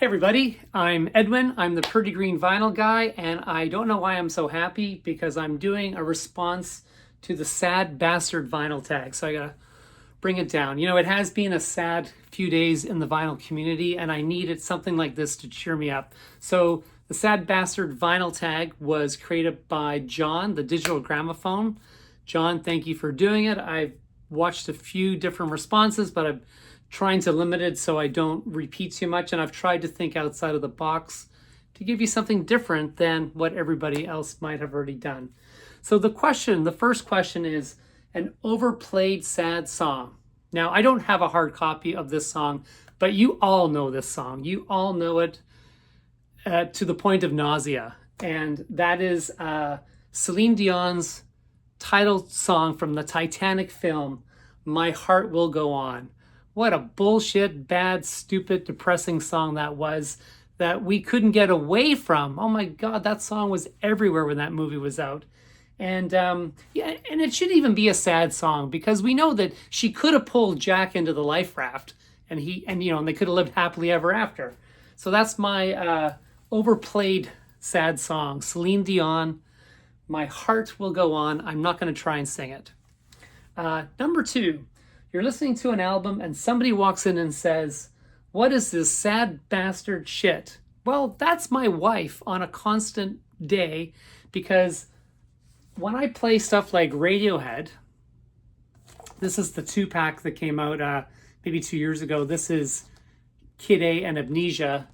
Hey everybody, I'm Edwin. I'm the Pretty Green Vinyl guy, and I don't know why I'm so happy because I'm doing a response to the Sad Bastard vinyl tag. So I gotta bring it down. You know, it has been a sad few days in the vinyl community, and I needed something like this to cheer me up. So the Sad Bastard vinyl tag was created by John, the Digital Gramophone. John, thank you for doing it. I've watched a few different responses, but I'm trying to limit it so I don't repeat too much. And I've tried to think outside of the box to give you something different than what everybody else might have already done. So the first question is an overplayed sad song. Now, I don't have a hard copy of this song, but you all know this song. You all know it to the point of nausea. And that is Celine Dion's title song from the Titanic film, My Heart Will Go On. What a bullshit, bad, stupid, depressing song that was that we couldn't get away from. Oh my God, that song was everywhere when that movie was out. And yeah, and it shouldn't even be a sad song because we know that she could have pulled Jack into the life raft and they could have lived happily ever after. So that's my overplayed sad song, Celine Dion, My Heart Will Go On. I'm not going to try and sing it. Number two, you're listening to an album and somebody walks in and says, "What is this sad bastard shit?" Well, that's my wife on a constant day because when I play stuff like Radiohead, this is the 2-pack that came out maybe 2 years ago. This is Kid A and Amnesia.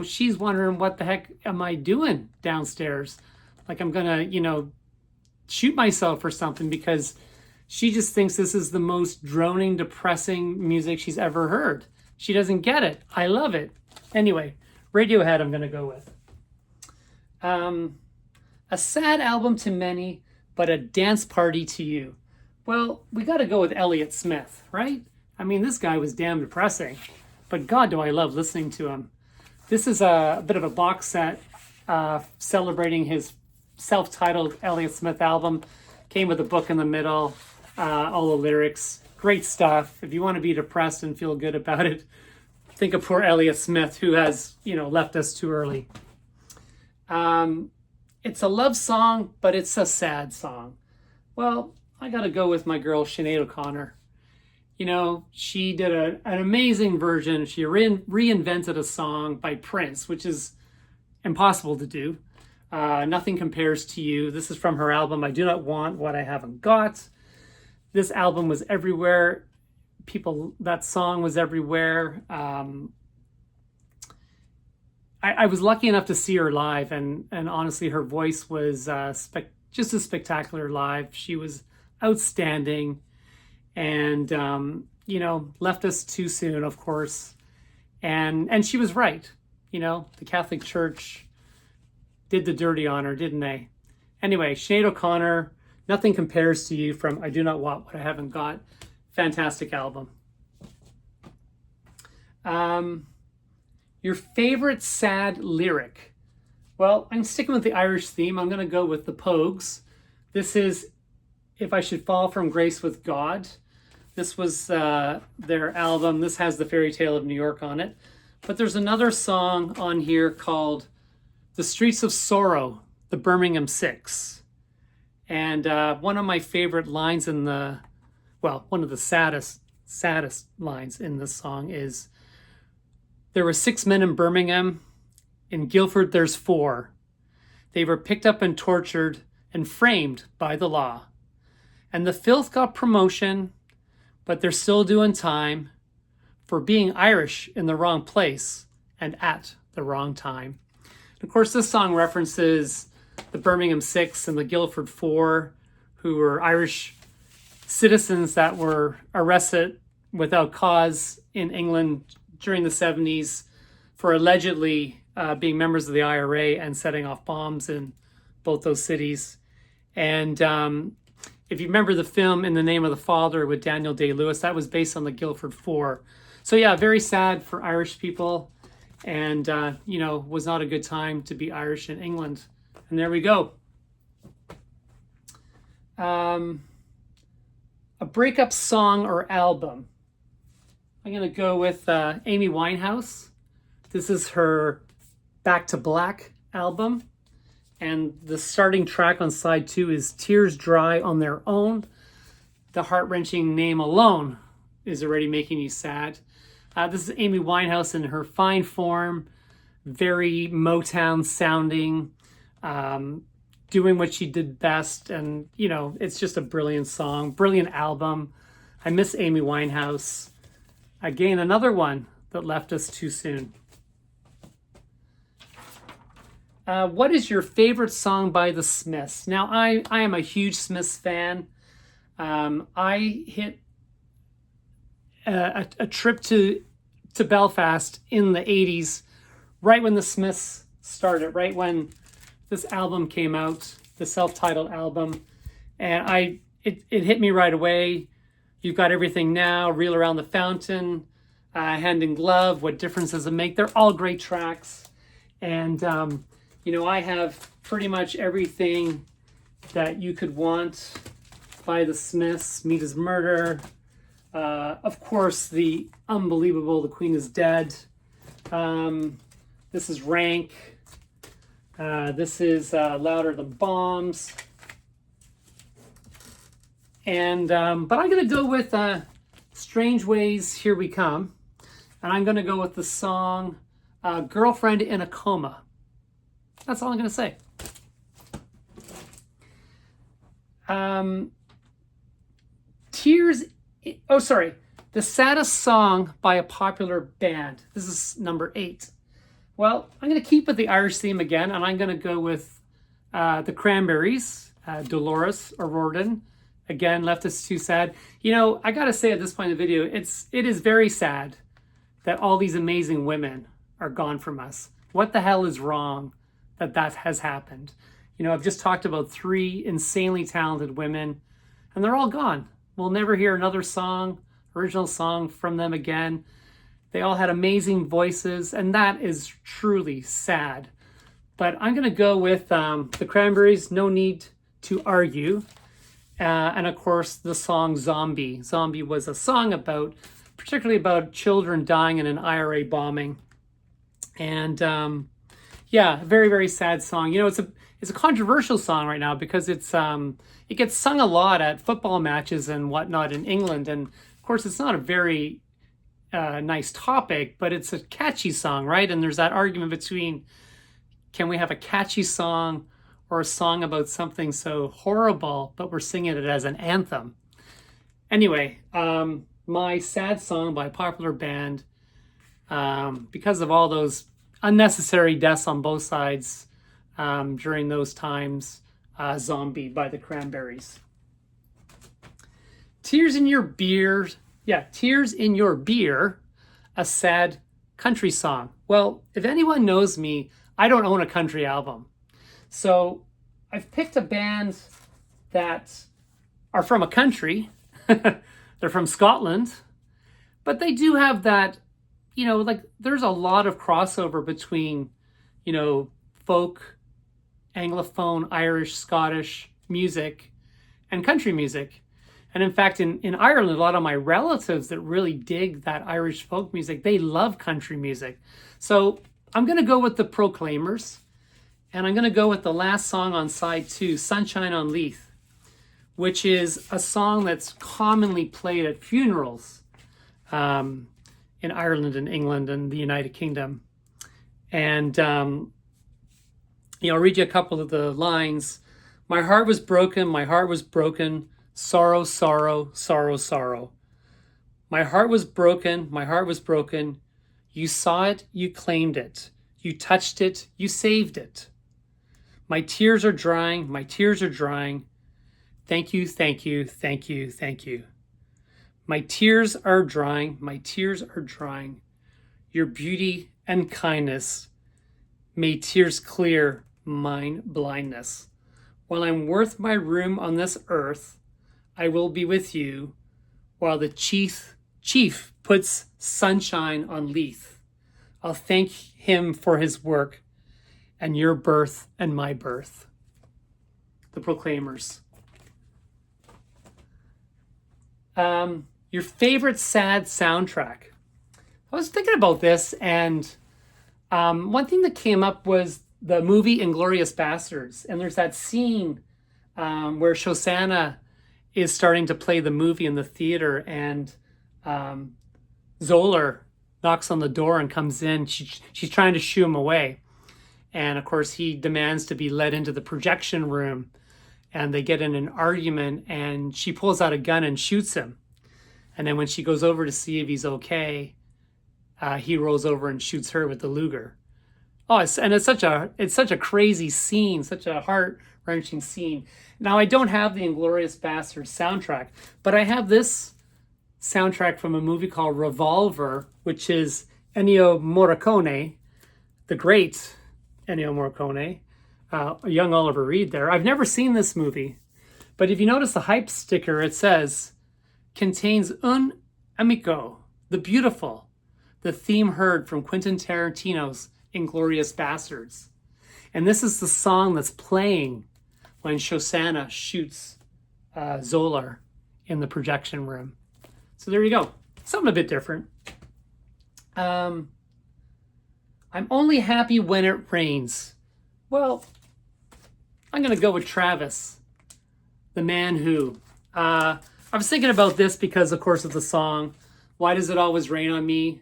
She's wondering what the heck am I doing downstairs? Like I'm gonna, shoot myself or something because she just thinks this is the most droning, depressing music she's ever heard. She doesn't get it. I love it. Anyway, Radiohead I'm gonna go with. A sad album to many, but a dance party to you. Well, we gotta go with Elliott Smith, right? I mean, this guy was damn depressing, but God, do I love listening to him. This is a bit of a box set celebrating his self-titled Elliott Smith album. Came with a book in the middle, all the lyrics. Great stuff. If you want to be depressed and feel good about it, think of poor Elliott Smith, who has, left us too early. It's a love song, but it's a sad song. Well, I got to go with my girl, Sinead O'Connor. She did an amazing version. She reinvented a song by Prince, which is impossible to do. Nothing Compares to You. This is from her album, I Do Not Want What I Haven't Got. This album was everywhere. That song was everywhere. I was lucky enough to see her live, and honestly, her voice was just as spectacular live. She was outstanding, and left us too soon, of course. And she was right. The Catholic Church did the dirty on her, didn't they? Anyway, Sinead O'Connor, Nothing Compares to You from I Do Not Want What I Haven't Got. Fantastic album. Your favorite sad lyric? Well, I'm sticking with the Irish theme. I'm going to go with the Pogues. This is If I Should Fall from Grace with God. This was their album. This has the Fairy Tale of New York on it. But there's another song on here called The Streets of Sorrow, the Birmingham Six. And one of my favorite lines one of the saddest lines in this song is, "There were 6 men in Birmingham. In Guildford, there's 4. They were picked up and tortured and framed by the law. And the filth got promotion, but they're still doing time for being Irish in the wrong place and at the wrong time." Of course, this song references the Birmingham Six and the Guildford Four, who were Irish citizens that were arrested without cause in England during the 70s for allegedly being members of the IRA and setting off bombs in both those cities. And if you remember the film In the Name of the Father with Daniel Day-Lewis, that was based on the Guildford Four. So yeah, very sad for Irish people. And, was not a good time to be Irish in England. And there we go. A breakup song or album. I'm going to go with Amy Winehouse. This is her Back to Black album. And the starting track on side 2 is Tears Dry on Their Own. The heart-wrenching name alone is already making you sad. This is Amy Winehouse in her fine form, very Motown sounding, doing what she did best. And, you know, it's just a brilliant song, brilliant album. I miss Amy Winehouse. Again, another one that left us too soon. What is your favorite song by the Smiths? Now, I am a huge Smiths fan. I hit a trip to Belfast in the 80s, right when the Smiths started, right when this album came out, the self-titled album. And it hit me right away. You've Got Everything Now, Reel Around the Fountain, Hand in Glove, What Difference Does It Make? They're all great tracks. And, you know, I have pretty much everything that you could want by the Smiths. Meat is Murder. Of course, the unbelievable The Queen is Dead. This is Rank. This is Louder Than Bombs. And but I'm going to go with Strange Ways, Here We Come. And I'm going to go with the song Girlfriend in a Coma. That's all I'm going to say. The saddest song by a popular band. This is number 8. Well, I'm going to keep with the Irish theme again, and I'm going to go with The Cranberries, Dolores O'Riordan. Again, Left Us Too Sad. You know, I got to say at this point in the video, it is very sad that all these amazing women are gone from us. What the hell is wrong that has happened? You know, I've just talked about 3 insanely talented women, and they're all gone. We'll never hear another song, original song from them again. They all had amazing voices, and that is truly sad. But I'm going to go with The Cranberries, No Need to Argue. And of course, the song Zombie. Zombie was a song particularly about children dying in an IRA bombing. And yeah, very, very sad song. You know, it's a controversial song right now because it gets sung a lot at football matches and whatnot in England. And of course, it's not a very nice topic, but it's a catchy song, right? And there's that argument between, can we have a catchy song or a song about something so horrible, but we're singing it as an anthem? Anyway, my sad song by a popular band, because of all those unnecessary deaths on both sides during those times, Zombie by the Cranberries. Tears in Your Beer. Yeah, Tears in Your Beer, a sad country song. Well, if anyone knows me, I don't own a country album. So I've picked a band that are from a country. They're from Scotland. But they do have that, you know, like there's a lot of crossover between, you know, folk, Anglophone, Irish, Scottish music and country music. And in fact, in Ireland, a lot of my relatives that really dig that Irish folk music, they love country music. So I'm going to go with the Proclaimers. And I'm going to go with the last song on side 2, Sunshine on Leith, which is a song that's commonly played at funerals in Ireland and England and the United Kingdom. And, you know, I'll read you a couple of the lines. My heart was broken, sorrow, sorrow, sorrow, sorrow. My heart was broken. You saw it, you claimed it. You touched it, you saved it. My tears are drying. Thank you, thank you, thank you, thank you. My tears are drying. Your beauty and kindness, may tears clear mine blindness. While I'm worth my room on this earth, I will be with you while the chief puts sunshine on Leith. I'll thank him for his work and your birth and my birth. The Proclaimers. Your favorite sad soundtrack. I was thinking about this, and one thing that came up was the movie Inglorious Bastards. And there's that scene where Shosanna is starting to play the movie in the theater, and Zoller knocks on the door and comes in. She's trying to shoo him away. And of course, he demands to be led into the projection room, and they get in an argument, and she pulls out a gun and shoots him. And then when she goes over to see if he's okay, he rolls over and shoots her with the Luger. Oh, it's such a crazy scene, such a heart-wrenching scene. Now, I don't have the Inglourious Basterds soundtrack, but I have this soundtrack from a movie called Revolver, which is Ennio Morricone, the great Ennio Morricone, young Oliver Reed there. I've never seen this movie, but if you notice the hype sticker, it says, contains un amico, the beautiful, the theme heard from Quentin Tarantino's Inglourious Basterds. And this is the song that's playing when Shosanna shoots Zoller in the projection room. So there you go. Something a bit different. I'm only happy when it rains. Well, I'm going to go with Travis, the man who. I was thinking about this because, of course, of the song, Why Does It Always Rain on Me?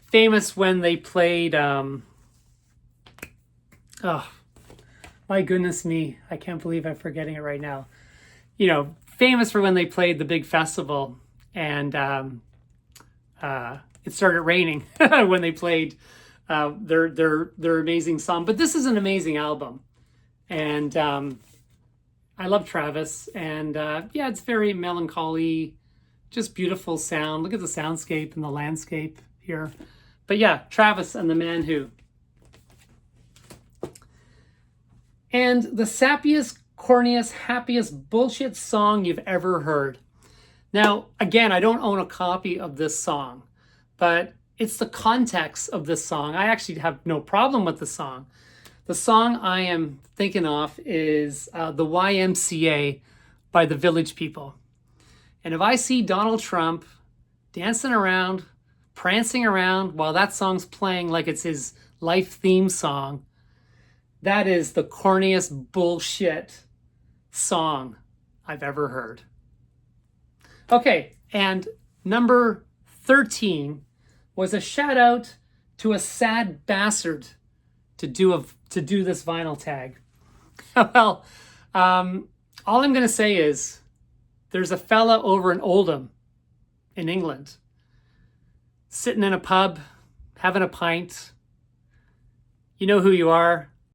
Famous when they played, oh, my goodness me, I can't believe I'm forgetting it right now. You know, famous for when they played the big festival, and it started raining when they played their amazing song. But this is an amazing album, and I love Travis, and yeah, it's very melancholy, just beautiful sound. Look at the soundscape and the landscape here. But yeah, Travis and the Man Who. And the sappiest, corniest, happiest bullshit song you've ever heard. Now, again, I don't own a copy of this song, but it's the context of this song. I actually have no problem with the song. The song I am thinking of is the YMCA by the Village People. And if I see Donald Trump dancing around, prancing around while that song's playing like it's his life theme song, that is the corniest bullshit song I've ever heard. Okay, and number 13 was a shout out to a sad bastard to do this vinyl tag. Well, all I'm going to say is there's a fella over in Oldham in England sitting in a pub, having a pint. You know who you are.